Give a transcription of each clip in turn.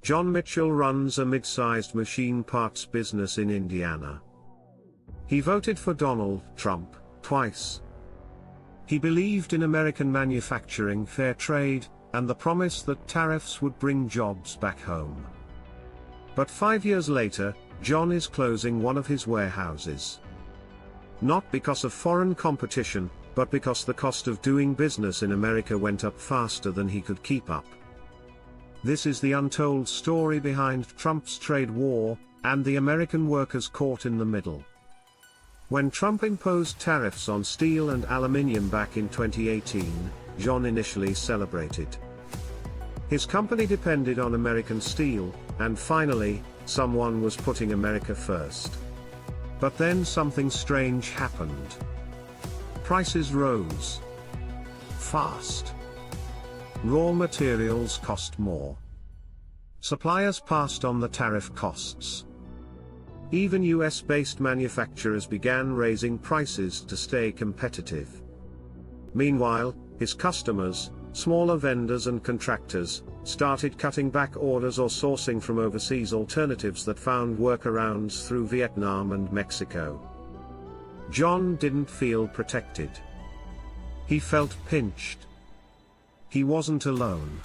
John Mitchell runs a mid-sized machine parts business in Indiana. He voted for Donald Trump twice. He believed in American manufacturing, fair trade, and the promise that tariffs would bring jobs back home. But 5 years later, John is closing one of his warehouses. Not because of foreign competition, but because the cost of doing business in America went up faster than he could keep up. This is the untold story behind Trump's trade war, and the American workers caught in the middle. When Trump imposed tariffs on steel and aluminium back in 2018, John initially celebrated. His company depended on American steel, and finally, someone was putting America first. But then something strange happened. Prices rose fast. Raw materials cost more. Suppliers passed on the tariff costs. Even US-based manufacturers began raising prices to stay competitive. Meanwhile, his customers, smaller vendors and contractors, started cutting back orders or sourcing from overseas alternatives that found workarounds through Vietnam and Mexico. John didn't feel protected. He felt pinched. He wasn't alone.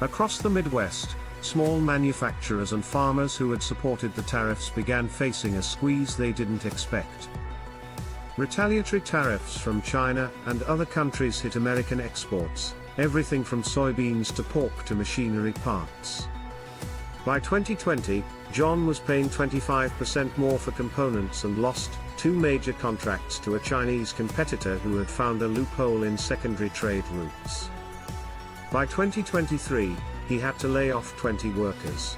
Across the Midwest, small manufacturers and farmers who had supported the tariffs began facing a squeeze they didn't expect. Retaliatory tariffs from China and other countries hit American exports, everything from soybeans to pork to machinery parts. By 2020, John was paying 25% more for components and lost 2 major contracts to a Chinese competitor who had found a loophole in secondary trade routes. By 2023, he had to lay off 20 workers.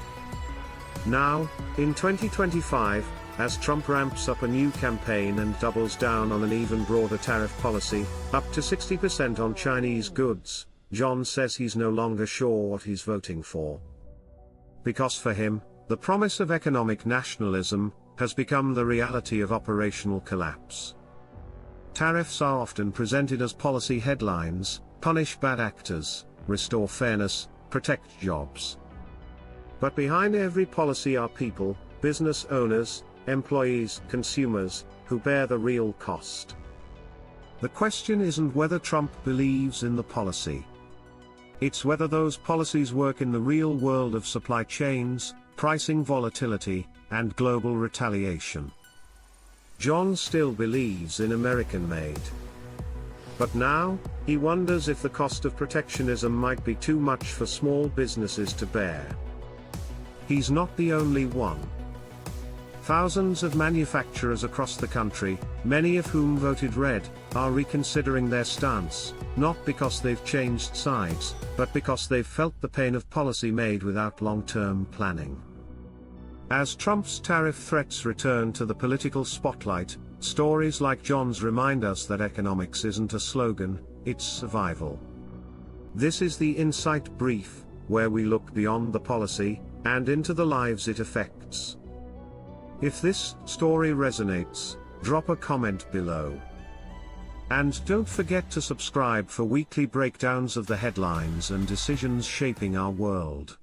Now, in 2025, as Trump ramps up a new campaign and doubles down on an even broader tariff policy, up to 60% on Chinese goods, John says he's no longer sure what he's voting for. Because for him, the promise of economic nationalism has become the reality of operational collapse. Tariffs are often presented as policy headlines: punish bad actors, restore fairness, protect jobs. But behind every policy are people, business owners, employees, consumers, who bear the real cost. The question isn't whether Trump believes in the policy. It's whether those policies work in the real world of supply chains, pricing volatility, and global retaliation. John still believes in American-made. But now, he wonders if the cost of protectionism might be too much for small businesses to bear. He's not the only one. Thousands of manufacturers across the country, many of whom voted red, are reconsidering their stance, not because they've changed sides, but because they've felt the pain of policy made without long-term planning. As Trump's tariff threats return to the political spotlight, stories like John's remind us that economics isn't a slogan, it's survival. This is the Insight Brief, where we look beyond the policy, and into the lives it affects. If this story resonates, drop a comment below. And don't forget to subscribe for weekly breakdowns of the headlines and decisions shaping our world.